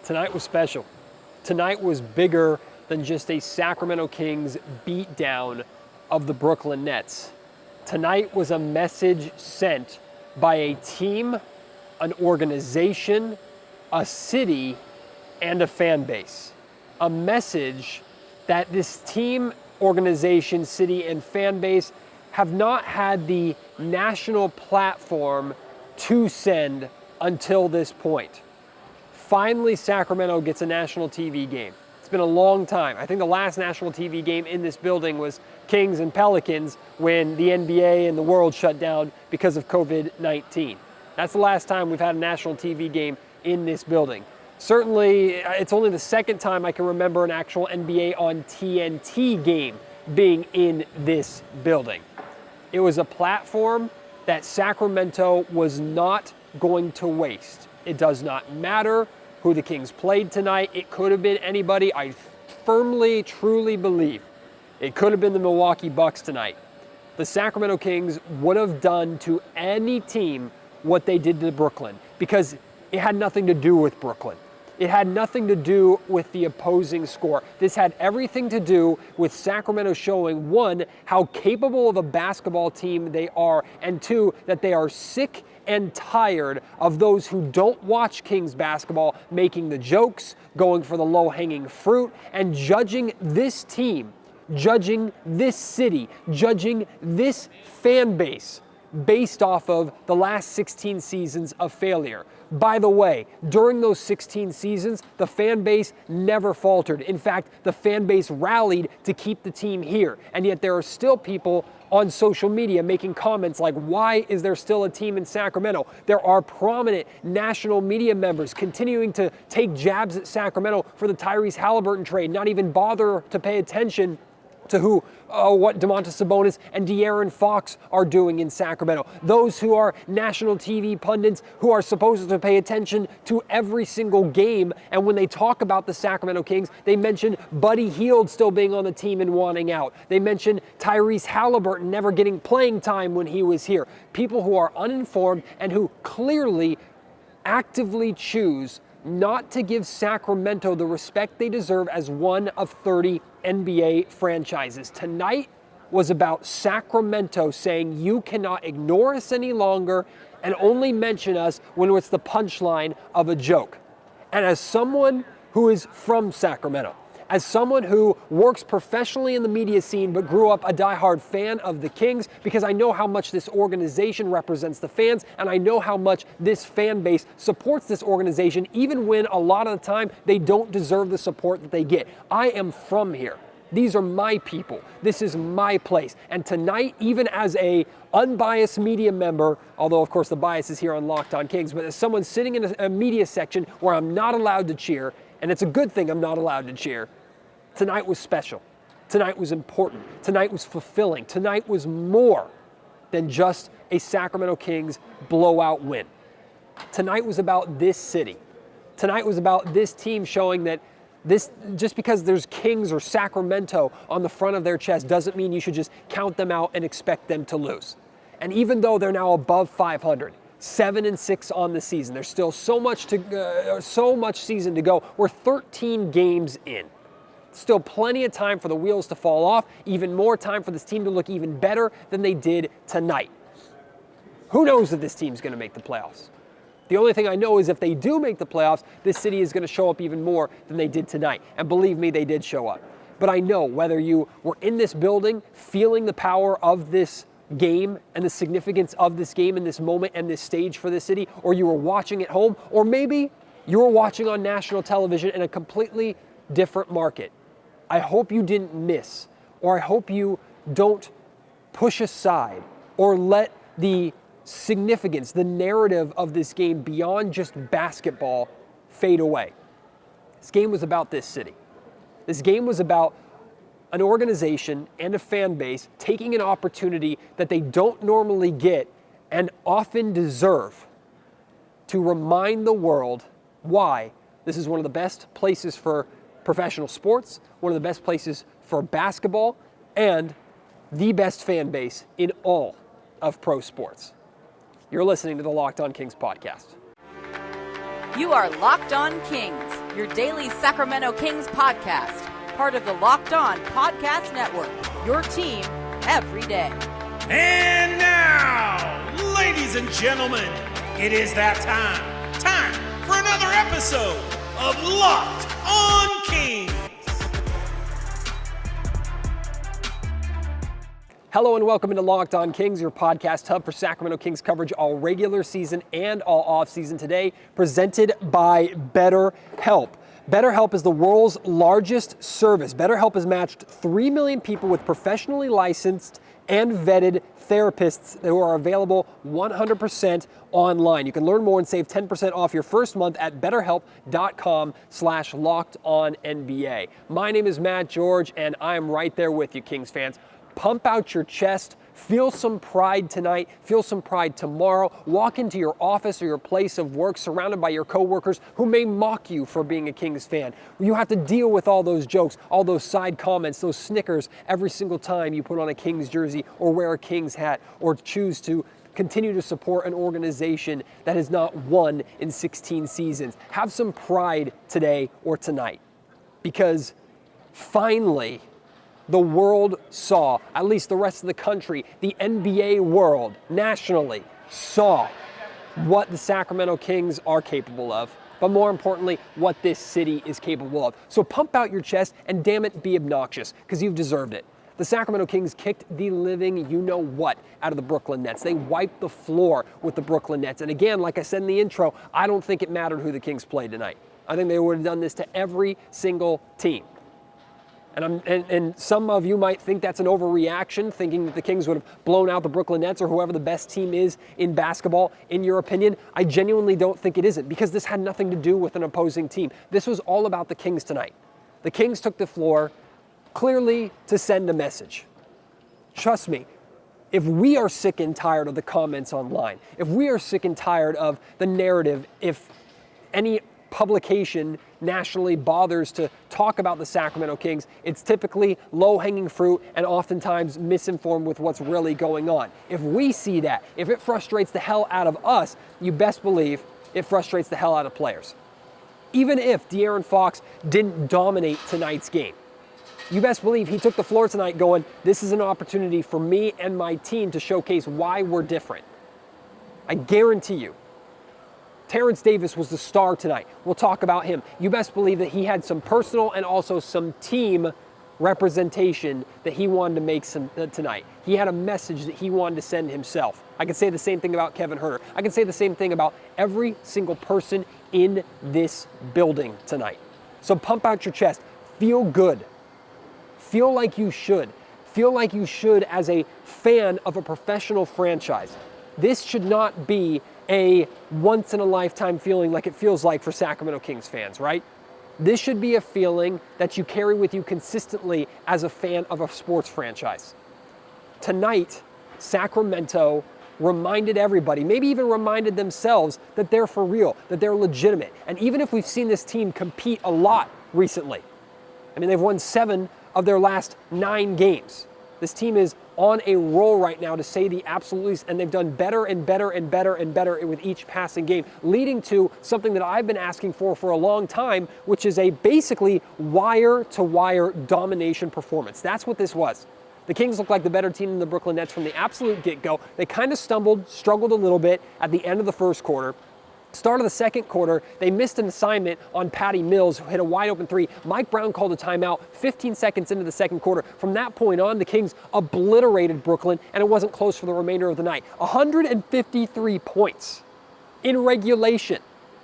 Tonight was special. Tonight was bigger than just a Sacramento Kings beatdown of the Brooklyn Nets. Tonight was a message sent by a team, an organization, a city, and a fan base. A message that this team, organization, city, and fan base have not had the national platform to send until this point. Finally, Sacramento gets a national TV game. It's been a long time. I think the last national TV game in this building was Kings and Pelicans when the NBA and the world shut down because of COVID-19. That's the last time we've had a national TV game in this building. Certainly, it's only the second time I can remember an actual NBA on TNT game being in this building. It was a platform that Sacramento was not going to waste. It does not matter who the Kings played tonight. It could have been anybody. I firmly, truly believe it could have been the Milwaukee Bucks tonight. The Sacramento Kings would have done to any team what they did to Brooklyn because it had nothing to do with Brooklyn. It had nothing to do with the opposing score. This had everything to do with Sacramento showing, one, how capable of a basketball team they are, and two, that they are sick and tired of those who don't watch Kings basketball making the jokes, going for the low-hanging fruit, and judging this team, judging this city, judging this fan base based off of the last 16 seasons of failure. By the way, during those 16 seasons, the fan base never faltered. In fact, the fan base rallied to keep the team here. And yet there are still people on social media making comments like, why is there still a team in Sacramento? There are prominent national media members continuing to take jabs at Sacramento for the Tyrese Halliburton trade, not even bother to pay attention to what Domantas Sabonis and De'Aaron Fox are doing in Sacramento. Those who are national TV pundits who are supposed to pay attention to every single game, and when they talk about the Sacramento Kings, they mention Buddy Hield still being on the team and wanting out. They mention Tyrese Halliburton never getting playing time when he was here. People who are uninformed and who clearly actively choose not to give Sacramento the respect they deserve as one of 30 NBA franchises. Tonight was about Sacramento saying you cannot ignore us any longer and only mention us when it's the punchline of a joke. And as someone who is from Sacramento, as someone who works professionally in the media scene but grew up a diehard fan of the Kings because I know how much this organization represents the fans and I know how much this fan base supports this organization even when a lot of the time they don't deserve the support that they get. I am from here. These are my people. This is my place. And tonight, even as a unbiased media member, although of course the bias is here on Locked On Kings, but as someone sitting in a media section where I'm not allowed to cheer, and it's a good thing I'm not allowed to cheer, tonight was special. Tonight was important. Tonight was fulfilling. Tonight was more than just a Sacramento Kings blowout win. Tonight was about this city. Tonight was about this team showing that this, just because there's Kings or Sacramento on the front of their chest doesn't mean you should just count them out and expect them to lose. And even though they're now above 500, 7-6 on the season, there's still so much season to go. We're 13 games in. Still plenty of time for the wheels to fall off, even more time for this team to look even better than they did tonight. Who knows if this team's going to make the playoffs? The only thing I know is if they do make the playoffs, this city is going to show up even more than they did tonight. And believe me, they did show up. But I know whether you were in this building feeling the power of this game and the significance of this game and this moment and this stage for this city, or you were watching at home, or maybe you were watching on national television in a completely different market. I hope you didn't miss, or I hope you don't push aside or let the significance, the narrative of this game beyond just basketball fade away. This game was about this city. This game was about an organization and a fan base taking an opportunity that they don't normally get and often deserve to remind the world why this is one of the best places for professional sports, one of the best places for basketball, and the best fan base in all of pro sports. You're listening to the Locked On Kings podcast. You are Locked On Kings, your daily Sacramento Kings podcast, part of the Locked On Podcast Network, your team every day. And now, ladies and gentlemen, it is that time for another episode of Locked On Kings. Hello and welcome into Locked On Kings, your podcast hub for Sacramento Kings coverage all regular season and all off-season. Today, presented by BetterHelp. BetterHelp is the world's largest service. BetterHelp has matched 3 million people with professionally licensed and vetted therapists who are available 100% online. You can learn more and save 10% off your first month at betterhelp.com/lockedonnba. My name is Matt George, and I am right there with you, Kings fans. Pump out your chest, feel some pride tonight, feel some pride tomorrow. Walk into your office or your place of work surrounded by your coworkers who may mock you for being a Kings fan. You have to deal with all those jokes, all those side comments, those snickers every single time you put on a Kings jersey or wear a Kings hat or choose to continue to support an organization that has not won in 16 seasons. Have some pride today or tonight, because finally, the world saw, at least the rest of the country, the NBA world, nationally, saw what the Sacramento Kings are capable of, but more importantly, what this city is capable of. So pump out your chest and damn it, be obnoxious, because you've deserved it. The Sacramento Kings kicked the living you-know-what out of the Brooklyn Nets. They wiped the floor with the Brooklyn Nets. And again, like I said in the intro, I don't think it mattered who the Kings played tonight. I think they would have done this to every single team. And some of you might think that's an overreaction, thinking that the Kings would have blown out the Brooklyn Nets or whoever the best team is in basketball, in your opinion. I genuinely don't think it isn't, because this had nothing to do with an opposing team. This was all about the Kings tonight. The Kings took the floor clearly to send a message. Trust me, if we are sick and tired of the comments online, if we are sick and tired of the narrative, if any publication nationally bothers to talk about the Sacramento Kings, it's typically low-hanging fruit and oftentimes misinformed with what's really going on. If we see that, if it frustrates the hell out of us, you best believe it frustrates the hell out of players. Even if De'Aaron Fox didn't dominate tonight's game, you best believe he took the floor tonight going, this is an opportunity for me and my team to showcase why we're different. I guarantee you, Terrence Davis was the star tonight. We'll talk about him. You best believe that he had some personal and also some team representation that he wanted to make tonight. He had a message that he wanted to send himself. I can say the same thing about Kevin Huerter. I can say the same thing about every single person in this building tonight. So pump out your chest. Feel good. Feel like you should. Feel like you should as a fan of a professional franchise. This should not be a once-in-a-lifetime feeling like it feels like for Sacramento Kings fans, right? This should be a feeling that you carry with you consistently as a fan of a sports franchise. Tonight, Sacramento reminded everybody, maybe even reminded themselves, that they're for real, that they're legitimate. And even if we've seen this team compete a lot recently, I mean, they've won 7 of their last 9 games. This team is on a roll right now, to say the absolute least, and they've done better and better and better and better with each passing game, leading to something that I've been asking for a long time, which is a basically wire-to-wire domination performance. That's what this was. The Kings looked like the better team than the Brooklyn Nets from the absolute get-go. They kind of struggled a little bit at the end of the first quarter. Start of the second quarter, they missed an assignment on Patty Mills, who hit a wide open 3. Mike Brown called a timeout 15 seconds into the second quarter. From that point on, the Kings obliterated Brooklyn, and it wasn't close for the remainder of the night. 153 points in regulation.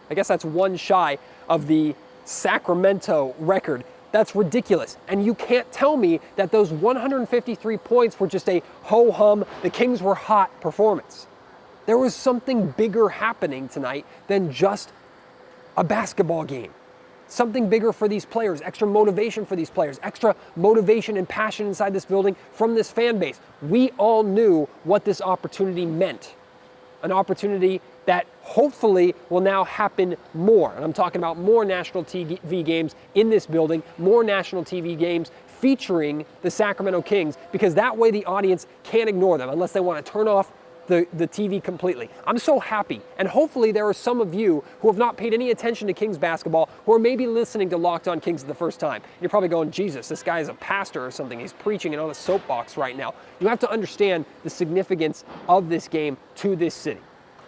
I guess that's one shy of the Sacramento record. That's ridiculous. And you can't tell me that those 153 points were just a ho-hum, the Kings were hot performance. There was something bigger happening tonight than just a basketball game. Something bigger for these players, extra motivation for these players, extra motivation and passion inside this building from this fan base. We all knew what this opportunity meant. An opportunity that hopefully will now happen more. And I'm talking about more national TV games in this building, more national TV games featuring the Sacramento Kings, because that way the audience can't ignore them unless they want to turn off the TV completely. I'm so happy. And hopefully there are some of you who have not paid any attention to Kings basketball who are maybe listening to Locked On Kings for the first time. You're probably going, Jesus, this guy is a pastor or something. He's preaching and on a soapbox right now. You have to understand the significance of this game to this city.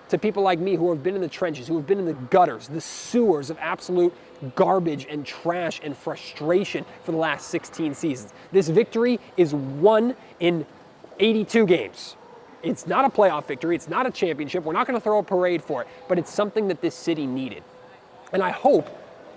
To people like me who have been in the trenches, who have been in the gutters, the sewers of absolute garbage and trash and frustration for the last 16 seasons. This victory is 1 in 82 games. It's not a playoff victory. It's not a championship. We're not going to throw a parade for it, but it's something that this city needed. And I hope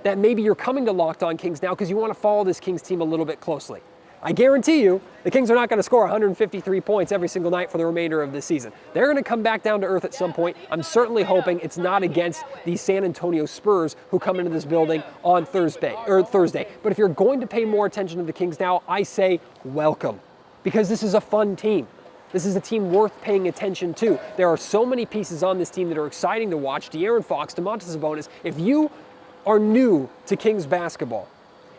that maybe you're coming to Locked On Kings now because you want to follow this Kings team a little bit closely. I guarantee you, the Kings are not going to score 153 points every single night for the remainder of this season. They're going to come back down to earth at some point. I'm certainly hoping it's not against the San Antonio Spurs who come into this building on Thursday. But if you're going to pay more attention to the Kings now, I say welcome, because this is a fun team. This is a team worth paying attention to. There are so many pieces on this team that are exciting to watch. De'Aaron Fox, Domantas Sabonis. If you are new to Kings basketball,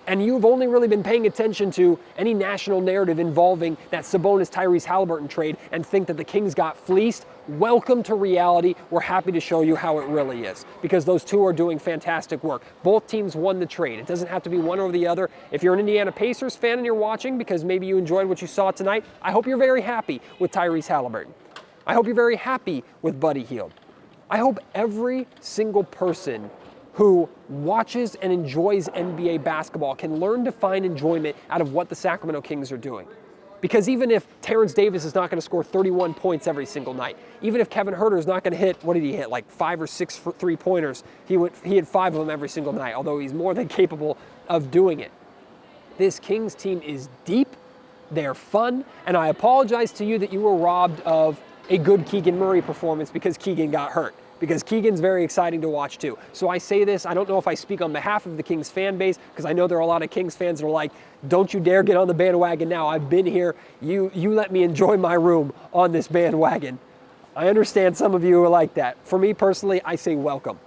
and you've only really been paying attention to any national narrative involving that Sabonis-Tyrese Halliburton trade and think that the Kings got fleeced, welcome to reality. We're happy to show you how it really is, because those two are doing fantastic work. Both teams won the trade. It doesn't have to be one over the other. If you're an Indiana Pacers fan and you're watching because maybe you enjoyed what you saw tonight, I hope you're very happy with Tyrese Halliburton. I hope you're very happy with Buddy Hield. I hope every single person who watches and enjoys NBA basketball can learn to find enjoyment out of what the Sacramento Kings are doing. Because even if Terrence Davis is not going to score 31 points every single night, even if Kevin Huerter is not going to hit, what did he hit, like 5 or 6 three-pointers, he had 5 of them every single night, although he's more than capable of doing it. This Kings team is deep, they're fun, and I apologize to you that you were robbed of a good Keegan Murray performance because Keegan got hurt. Because Keegan's very exciting to watch too. So I say this, I don't know if I speak on behalf of the Kings fan base, because I know there are a lot of Kings fans that are like, don't you dare get on the bandwagon now. I've been here. You let me enjoy my room on this bandwagon. I understand some of you are like that. For me personally, I say welcome.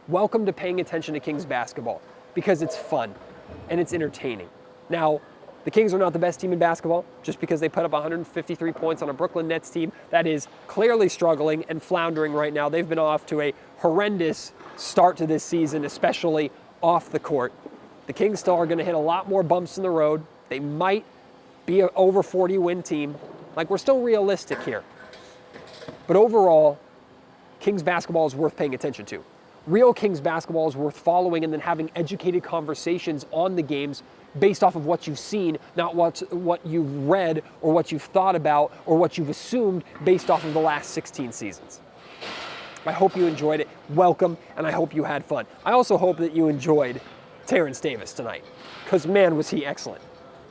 Welcome to paying attention to Kings basketball, because it's fun and it's entertaining. Now, the Kings are not the best team in basketball just because they put up 153 points on a Brooklyn Nets team that is clearly struggling and floundering right now. They've been off to a horrendous start to this season, especially off the court. The Kings still are going to hit a lot more bumps in the road. They might be an over 40 win team. Like, we're still realistic here. But overall, Kings basketball is worth paying attention to. Real Kings basketball is worth following and then having educated conversations on the games based off of what you've seen, not what you've read or what you've thought about or what you've assumed based off of the last 16 seasons. I hope you enjoyed it. Welcome, and I hope you had fun. I also hope that you enjoyed Terrence Davis tonight, because man, was he excellent.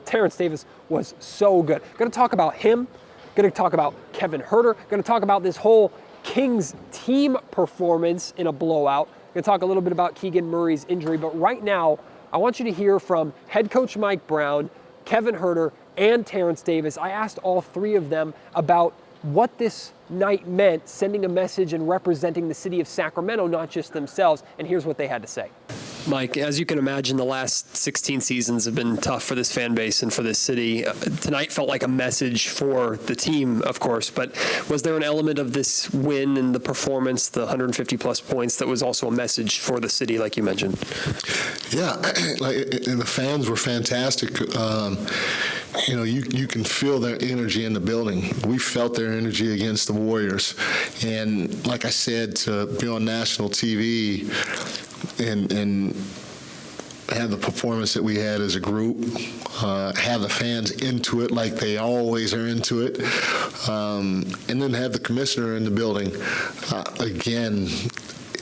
Terrence Davis was so good. Going to talk about him, going to talk about Kevin Huerter, going to talk about this whole Kings team performance in a blowout. Going to talk a little bit about Keegan Murray's injury, but right now, I want you to hear from head coach Mike Brown, Kevin Huerter, and Terrence Davis. I asked all three of them about what this night meant, sending a message and representing the city of Sacramento, not just themselves, and here's what they had to say. Mike, as you can imagine, the last 16 seasons have been tough for this fan base and for this city. Tonight felt like a message for the team, of course, but was there an element of this win and the performance, the 150-plus points, that was also a message for the city, like you mentioned? Yeah, and the fans were fantastic. You can feel their energy in the building. We felt their energy against the Warriors. And like I said, to be on national TV and have the performance that we had as a group, have the fans into it like they always are into it, and then have the commissioner in the building. Again,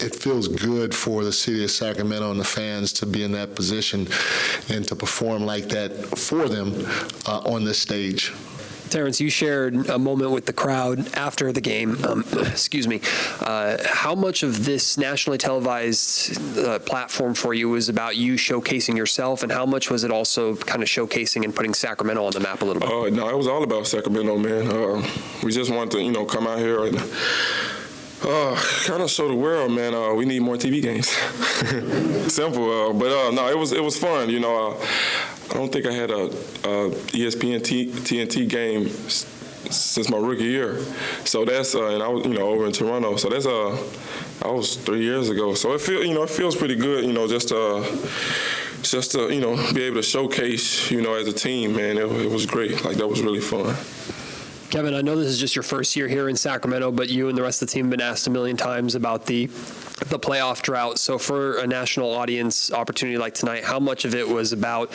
it feels good for the city of Sacramento and the fans to be in that position and to perform like that for them on this stage. Terrence, you shared a moment with the crowd after the game. How much of this nationally televised platform for you was about you showcasing yourself, and how much was it also kind of showcasing and putting Sacramento on the map a little bit? No, it was all about Sacramento, man. We just wanted to, come out here and kind of show the world, man, we need more TV games. Simple, but no, it was fun. I don't think I had a ESPN TNT game since my rookie year. So that's and I was over in Toronto. So that's I was 3 years ago. So it feels pretty good. Just to be able to showcase as a team, man. It was great. Like that was really fun. Kevin, I know this is just your first year here in Sacramento, but you and the rest of the team have been asked a million times about the playoff drought. So for a national audience opportunity like tonight, how much of it was about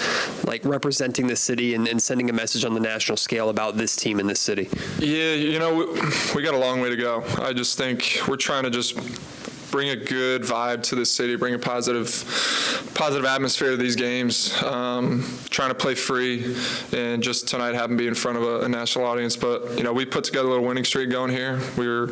like representing the city and sending a message on the national scale about this team in this city? Yeah, we got a long way to go. I just think we're trying to just bring a good vibe to the city, bring a positive atmosphere to these games, trying to play free, and just tonight happen to be in front of a national audience. But, we put together a little winning streak going here. We're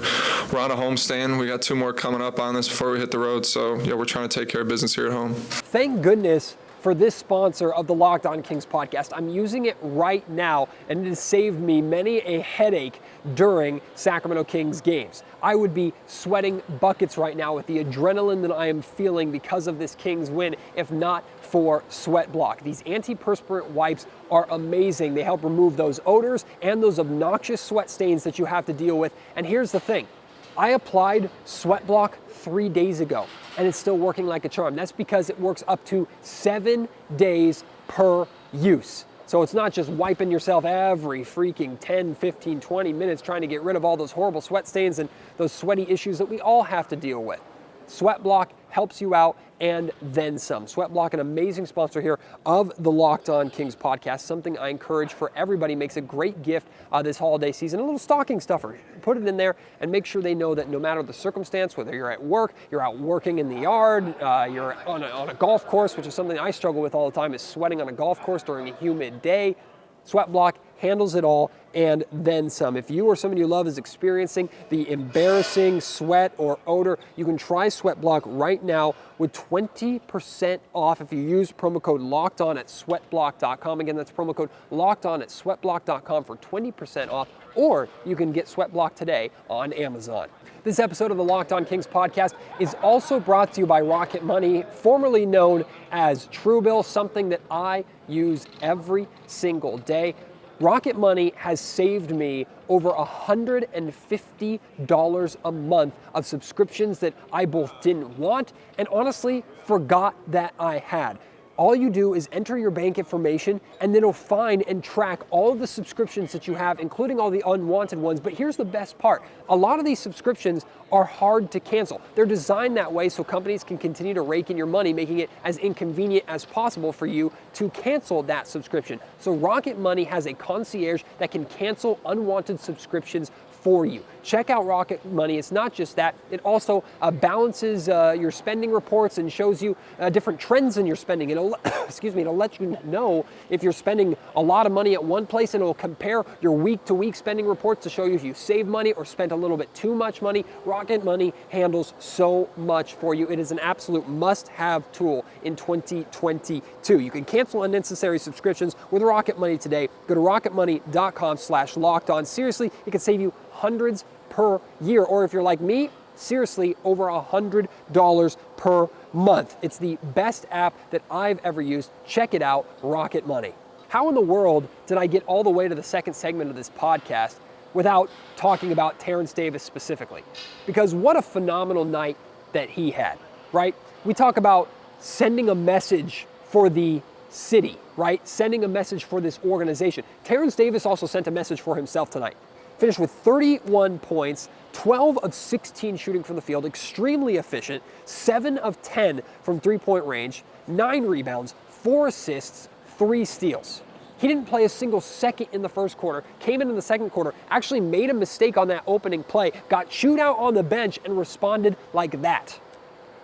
on a homestand. We got 2 more coming up on this before we hit the road. So, we're trying to take care of business here at home. Thank goodness for this sponsor of the Locked On Kings podcast. I'm using it right now, and it has saved me many a headache during Sacramento Kings games. I would be sweating buckets right now with the adrenaline that I am feeling because of this Kings win, if not for Sweat Block. These antiperspirant wipes are amazing. They help remove those odors and those obnoxious sweat stains that you have to deal with. And here's the thing. I applied Sweat Block 3 days ago, and it's still working like a charm. That's because it works up to 7 days per use. So it's not just wiping yourself every freaking 10, 15, 20 minutes trying to get rid of all those horrible sweat stains and those sweaty issues that we all have to deal with. Sweat Block helps you out and then some. Sweat Block, an amazing sponsor here of the Locked On Kings podcast, something I encourage for everybody. Makes a great gift this holiday season, a little stocking stuffer. Put it in there and make sure they know that no matter the circumstance, whether you're at work, you're out working in the yard, you're on a golf course, which is something I struggle with all the time, is sweating on a golf course during a humid day. Sweat Block handles it all and then some. If you or somebody you love is experiencing the embarrassing sweat or odor, you can try Sweat Block right now with 20% off if you use promo code LOCKEDON at sweatblock.com. Again, that's promo code LOCKEDON at sweatblock.com for 20% off, or you can get Sweat Block today on Amazon. This episode of the Locked On Kings podcast is also brought to you by Rocket Money, formerly known as Truebill, something that I use every single day. Rocket Money has saved me over $150 a month of subscriptions that I both didn't want and honestly forgot that I had. All you do is enter your bank information and then it'll find and track all of the subscriptions that you have, including all the unwanted ones. But here's the best part. A lot of these subscriptions are hard to cancel. They're designed that way so companies can continue to rake in your money, making it as inconvenient as possible for you to cancel that subscription. So Rocket Money has a concierge that can cancel unwanted subscriptions for you. Check out Rocket Money. It's not just that. It also balances your spending reports and shows you different trends in your spending. It'll let you know if you're spending a lot of money at one place, and it'll compare your week-to-week spending reports to show you if you saved money or spent a little bit too much money. Rocket Money handles so much for you. It is an absolute must-have tool in 2022. You can cancel unnecessary subscriptions with Rocket Money today. Go to rocketmoney.com/lockedon. Seriously, it can save you hundreds per year, or if you're like me, seriously, over $100 per month. It's the best app that I've ever used. Check it out, Rocket Money. How in the world did I get all the way to the second segment of this podcast without talking about Terrence Davis specifically? Because what a phenomenal night that he had, right? We talk about sending a message for the city, right? Sending a message for this organization. Terrence Davis also sent a message for himself tonight. Finished with 31 points, 12 of 16 shooting from the field, extremely efficient, 7 of 10 from three-point range, 9 rebounds, 4 assists, 3 steals. He didn't play a single second in the first quarter, came in the second quarter, actually made a mistake on that opening play, got chewed out on the bench, and responded like that.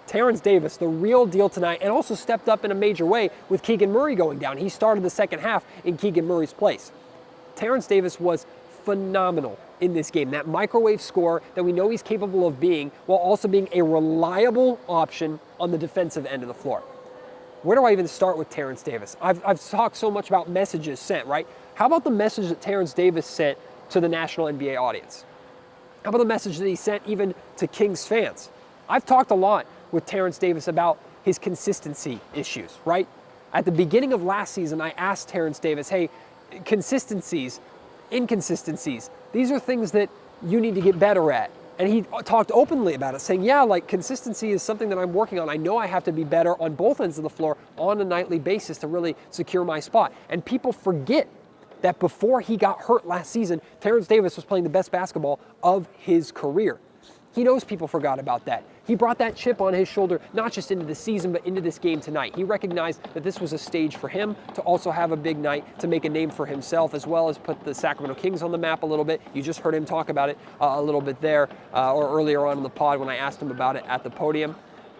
Terrence Davis, the real deal tonight, and also stepped up in a major way with Keegan Murray going down. He started the second half in Keegan Murray's place. Terrence Davis was phenomenal in this game. That microwave scorer that we know he's capable of being, while also being a reliable option on the defensive end of the floor. Where do I even start with Terrence Davis? I've talked so much about messages sent, right? How about the message that Terrence Davis sent to the national NBA audience? How about the message that he sent even to Kings fans? I've talked a lot with Terrence Davis about his consistency issues, right? At the beginning of last season, I asked Terrence Davis, hey, consistencies, inconsistencies. These are things that you need to get better at. And he talked openly about it, saying, yeah, like consistency is something that I'm working on. I know I have to be better on both ends of the floor on a nightly basis to really secure my spot. And people forget that before he got hurt last season, Terrence Davis was playing the best basketball of his career. He knows people forgot about that. He brought that chip on his shoulder, not just into the season, but into this game tonight. He recognized that this was a stage for him to also have a big night, to make a name for himself, as well as put the Sacramento Kings on the map a little bit. You just heard him talk about it a little bit there, or earlier on in the pod when I asked him about it at the podium.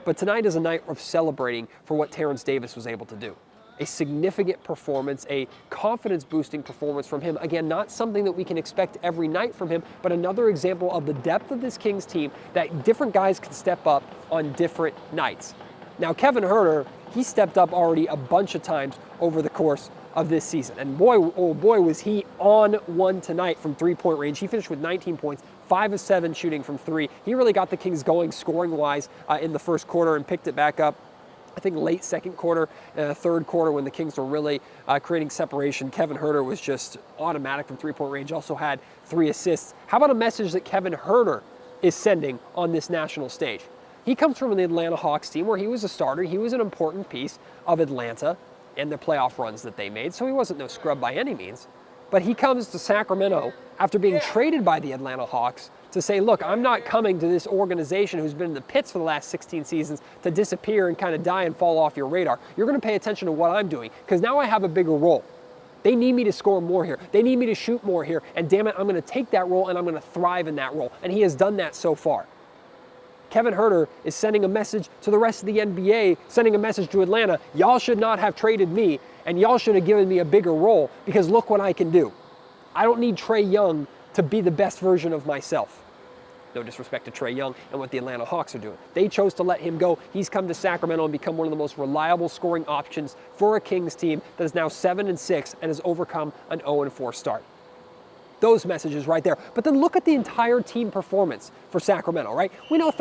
But tonight is a night of celebrating for what Terrence Davis was able to do. A significant performance, a confidence-boosting performance from him. Again, not something that we can expect every night from him, but another example of the depth of this Kings team, that different guys can step up on different nights. Now, Kevin Huerter, he stepped up already a bunch of times over the course of this season. And boy, oh boy, was he on one tonight from three-point range. He finished with 19 points, 5 of 7 shooting from three. He really got the Kings going scoring-wise in the first quarter and picked it back up. I think late second quarter, third quarter, when the Kings were really creating separation, Kevin Huerter was just automatic from three-point range, also had 3 assists. How about a message that Kevin Huerter is sending on this national stage? He comes from the Atlanta Hawks team where he was a starter. He was an important piece of Atlanta and the playoff runs that they made, so he wasn't no scrub by any means. But he comes to Sacramento after being traded by the Atlanta Hawks to say, look, I'm not coming to this organization who's been in the pits for the last 16 seasons to disappear and kind of die and fall off your radar. You're going to pay attention to what I'm doing, because now I have a bigger role. They need me to score more here. They need me to shoot more here. And damn it, I'm going to take that role and I'm going to thrive in that role. And he has done that so far. Kevin Huerter is sending a message to the rest of the NBA, sending a message to Atlanta. Y'all should not have traded me, and y'all should have given me a bigger role, because look what I can do. I don't need Trae Young to be the best version of myself. No disrespect to Trae Young and what the Atlanta Hawks are doing. They chose to let him go. He's come to Sacramento and become one of the most reliable scoring options for a Kings team that is now 7-6 and has overcome an 0-4 start. Those messages right there. But then look at the entire team performance for Sacramento, right? We know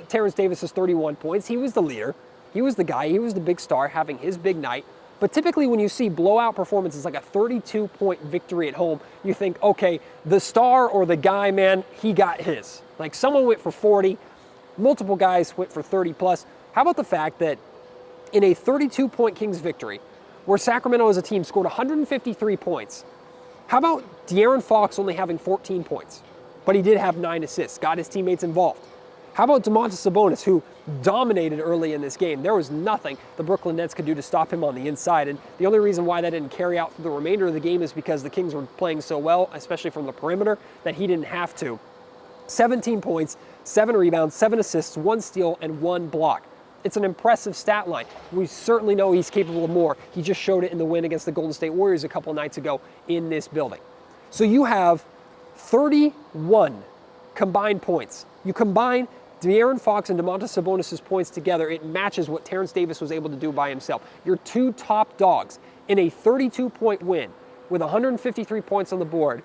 Terrence Davis has 31 points. He was the leader. He was the guy. He was the big star having his big night. But typically when you see blowout performances like a 32-point victory at home, you think, okay, the star or the guy, man, he got his. Like someone went for 40, multiple guys went for 30 plus. How about the fact that in a 32-point Kings victory, where Sacramento as a team scored 153 points, how about De'Aaron Fox only having 14 points? But he did have 9 assists, got his teammates involved. How about Domantas Sabonis, who dominated early in this game? There was nothing the Brooklyn Nets could do to stop him on the inside, and the only reason why that didn't carry out for the remainder of the game is because the Kings were playing so well, especially from the perimeter, that he didn't have to. 17 points, 7 rebounds, 7 assists, 1 steal, and 1 block. It's an impressive stat line. We certainly know he's capable of more. He just showed it in the win against the Golden State Warriors a couple nights ago in this building. So you have 31 combined points. You combine De'Aaron Fox and Domantas Sabonis' points together, it matches what Terrence Davis was able to do by himself. Your 2 top dogs in a 32-point win with 153 points on the board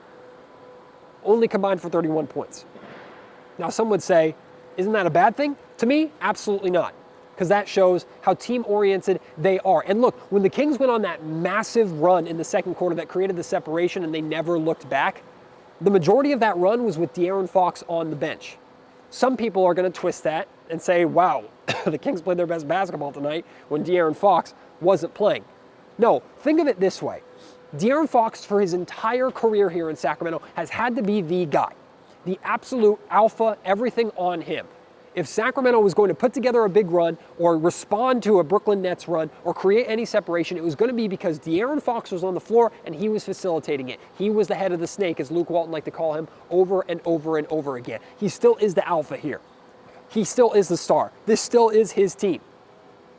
only combined for 31 points. Now some would say, isn't that a bad thing? To me, absolutely not, because that shows how team-oriented they are. And look, when the Kings went on that massive run in the second quarter that created the separation and they never looked back, the majority of that run was with De'Aaron Fox on the bench. Some people are going to twist that and say, wow, the Kings played their best basketball tonight when De'Aaron Fox wasn't playing. No, think of it this way. De'Aaron Fox, for his entire career here in Sacramento, has had to be the guy, the absolute alpha, everything on him. If Sacramento was going to put together a big run or respond to a Brooklyn Nets run or create any separation, it was going to be because De'Aaron Fox was on the floor and he was facilitating it. He was the head of the snake, as Luke Walton liked to call him, over and over and over again. He still is the alpha here. He still is the star. This still is his team.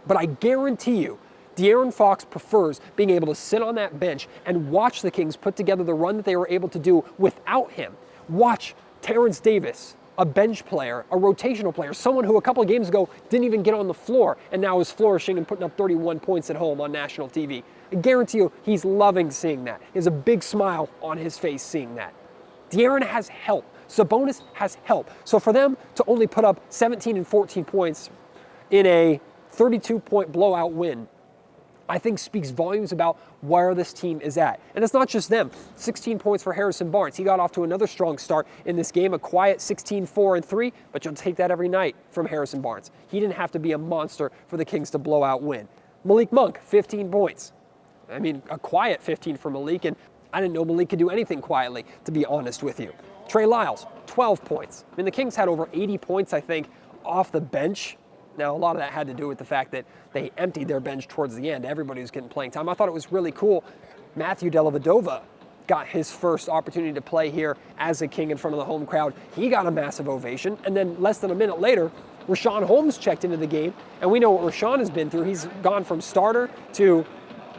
But I guarantee you, De'Aaron Fox prefers being able to sit on that bench and watch the Kings put together the run that they were able to do without him. Watch Terrence Davis, a bench player, a rotational player, someone who a couple of games ago didn't even get on the floor and now is flourishing and putting up 31 points at home on national TV. I guarantee you he's loving seeing that. He has a big smile on his face seeing that. De'Aaron has help. Sabonis has help. So for them to only put up 17 and 14 points in a 32-point blowout win, I think speaks volumes about where this team is at. And it's not just them. 16 points for Harrison Barnes. He got off to another strong start in this game, a quiet 16-4-3, but you'll take that every night from Harrison Barnes. He didn't have to be a monster for the Kings to blow out win. Malik Monk, 15 points. I mean, a quiet 15 for Malik, and I didn't know Malik could do anything quietly, to be honest with you. Trey Lyles, 12 points. I mean, the Kings had over 80 points, I think, off the bench. Now, a lot of that had to do with the fact that they emptied their bench towards the end. Everybody was getting playing time. I thought it was really cool. Matthew Dellavedova got his first opportunity to play here as a King in front of the home crowd. He got a massive ovation. And then less than a minute later, Rashawn Holmes checked into the game. And we know what Rashawn has been through. He's gone from starter to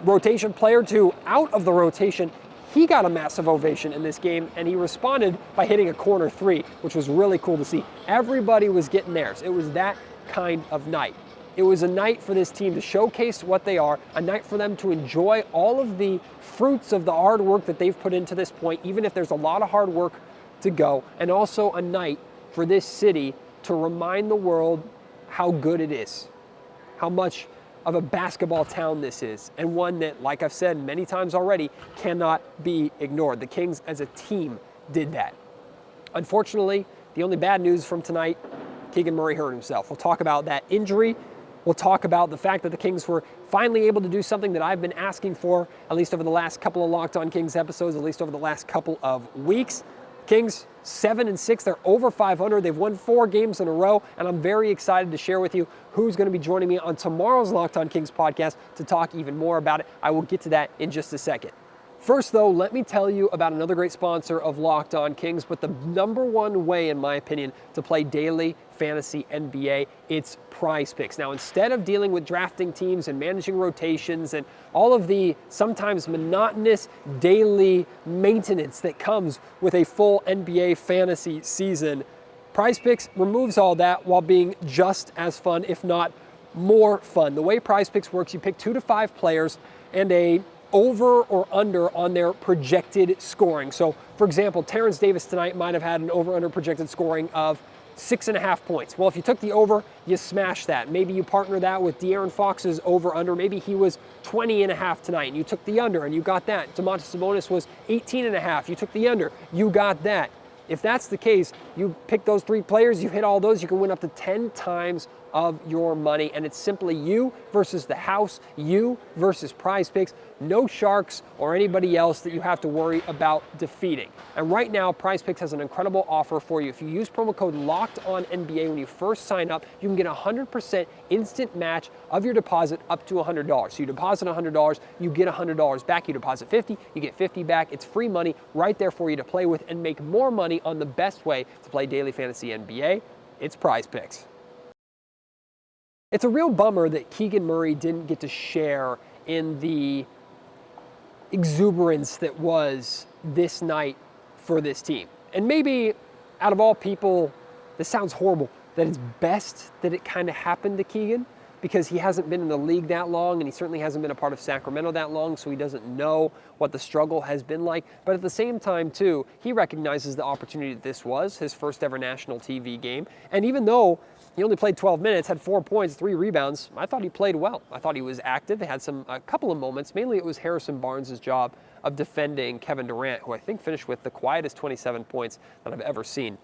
rotation player to out of the rotation. He got a massive ovation in this game, and he responded by hitting a corner three, which was really cool to see. Everybody was getting theirs. It was that kind of night. It was a night for this team to showcase what they are, a night for them to enjoy all of the fruits of the hard work that they've put into this point, even if there's a lot of hard work to go, and also a night for this city to remind the world how good it is, how much of a basketball town this is, and one that, like I've said many times already, cannot be ignored. The Kings as a team did that. Unfortunately, the only bad news from tonight, Keegan Murray hurt himself. We'll talk about that injury. We'll talk about the fact that the Kings were finally able to do something that I've been asking for, at least over the last couple of Locked On Kings episodes, at least over the last couple of weeks. Kings 7-6, they're over 500. They've won 4 games in a row, and I'm very excited to share with you who's going to be joining me on tomorrow's Locked On Kings podcast to talk even more about it. I will get to that in just a second. First, though, let me tell you about another great sponsor of Locked On Kings, but the number one way, in my opinion, to play daily fantasy NBA, it's Prize Picks. Now, instead of dealing with drafting teams and managing rotations and all of the sometimes monotonous daily maintenance that comes with a full NBA fantasy season, Prize Picks removes all that while being just as fun, if not more fun. The way Prize Picks works, you pick 2 to 5 players and a over or under on their projected scoring. So, for example, Terrence Davis tonight might have had an over-under projected scoring of 6.5 points. Well, if you took the over, you smash that. Maybe you partner that with De'Aaron Fox's over-under. Maybe he was 20.5 tonight, and you took the under, and you got that. Domantas Sabonis was 18.5. You took the under. You got that. If that's the case, you pick those 3 players, you hit all those, you can win up to 10 times of your money, and it's simply you versus the house, you versus Prize Picks, no sharks or anybody else that you have to worry about defeating. And right now, Prize Picks has an incredible offer for you. If you use promo code LOCKEDONNBA when you first sign up, you can get a 100% instant match of your deposit up to $100. So you deposit $100, you get $100 back. You deposit $50, you get $50 back. It's free money right there for you to play with and make more money on the best way to play daily fantasy NBA. It's Prize Picks. It's a real bummer that Keegan Murray didn't get to share in the exuberance that was this night for this team. And maybe out of all people, this sounds horrible, that it's best that it kind of happened to Keegan because he hasn't been in the league that long and he certainly hasn't been a part of Sacramento that long, so he doesn't know what the struggle has been like. But at the same time, too, he recognizes the opportunity that this was his first ever national TV game. And even though he only played 12 minutes, had 4 points, 3 rebounds, I thought he played well. I thought he was active. He had a couple of moments. Mainly it was Harrison Barnes' job of defending Kevin Durant, who I think finished with the quietest 27 points that I've ever seen.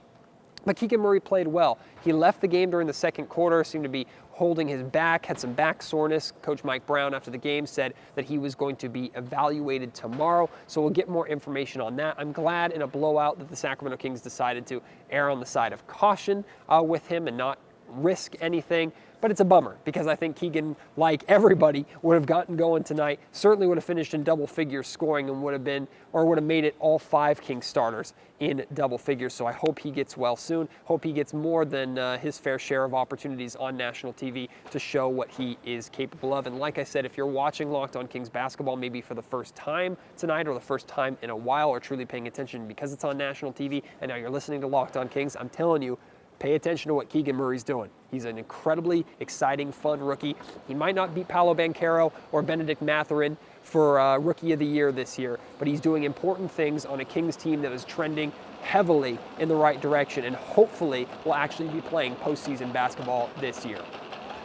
But Keegan Murray played well. He left the game during the second quarter, seemed to be holding his back, had some back soreness. Coach Mike Brown after the game said that he was going to be evaluated tomorrow, so we'll get more information on that. I'm glad in a blowout that the Sacramento Kings decided to err on the side of caution with him and not risk anything. But it's a bummer because I think Keegan, like everybody, would have gotten going tonight, certainly would have finished in double figures scoring and would have made it all 5 Kings starters in double figures. So I hope he gets well soon. Hope he gets more than his fair share of opportunities on national TV to show what he is capable of. And like I said, if you're watching Locked On Kings basketball maybe for the first time tonight or the first time in a while or truly paying attention because it's on national TV and now you're listening to Locked On Kings, I'm telling you, pay attention to what Keegan Murray's doing. He's an incredibly exciting, fun rookie. He might not beat Paolo Banchero or Benedict Mathurin for Rookie of the Year this year, but he's doing important things on a Kings team that is trending heavily in the right direction and hopefully will actually be playing postseason basketball this year.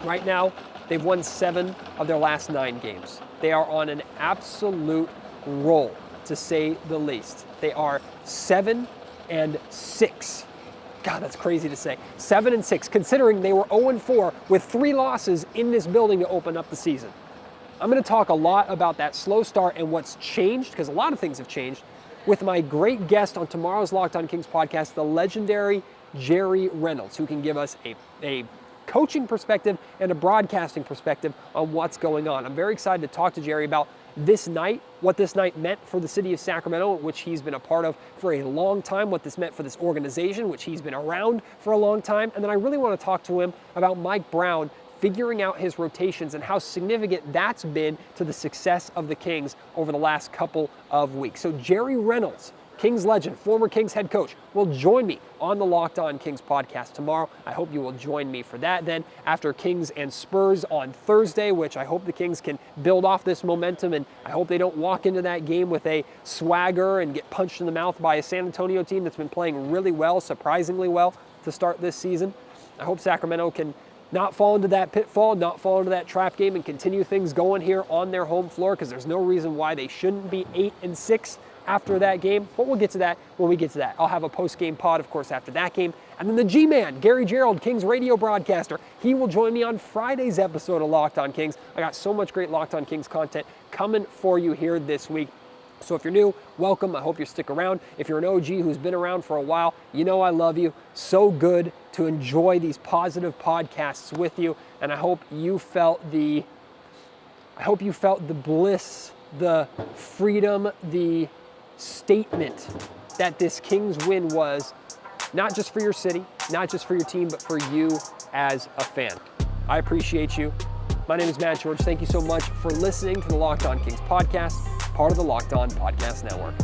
Right now, They've won 7 of their last 9 games. They are on an absolute roll, to say the least. They are 7-6. God, that's crazy to say. 7-6, considering they were 0-4 with 3 losses in this building to open up the season. I'm going to talk a lot about that slow start and what's changed, because a lot of things have changed, with my great guest on tomorrow's Locked On Kings podcast, the legendary Jerry Reynolds, who can give us a coaching perspective and a broadcasting perspective on what's going on. I'm very excited to talk to Jerry about this night, what this night meant for the city of Sacramento, which he's been a part of for a long time, what this meant for this organization, which he's been around for a long time. And then I really want to talk to him about Mike Brown figuring out his rotations and how significant that's been to the success of the Kings over the last couple of weeks. So Jerry Reynolds, Kings legend, former Kings head coach, will join me on the Locked On Kings podcast tomorrow. I hope you will join me for that then. After Kings and Spurs on Thursday, which I hope the Kings can build off this momentum, and I hope they don't walk into that game with a swagger and get punched in the mouth by a San Antonio team that's been playing really well, surprisingly well to start this season. I hope Sacramento can not fall into that pitfall, not fall into that trap game, and continue things going here on their home floor, because there's no reason why they shouldn't be 8-6 after that game, but we'll get to that when we get to that. I'll have a post-game pod, of course, after that game. And then the G-Man, Gary Gerald, Kings radio broadcaster, he will join me on Friday's episode of Locked On Kings. I got so much great Locked On Kings content coming for you here this week. So if you're new, welcome. I hope you stick around. If you're an OG who's been around for a while, you know I love you. So good to enjoy these positive podcasts with you. And I hope you felt the bliss, the freedom, the statement that this Kings win was, not just for your city, not just for your team, but for you as a fan. I appreciate you. My name is Matt George. Thank you so much for listening to the Locked On Kings podcast, part of the Locked On Podcast Network.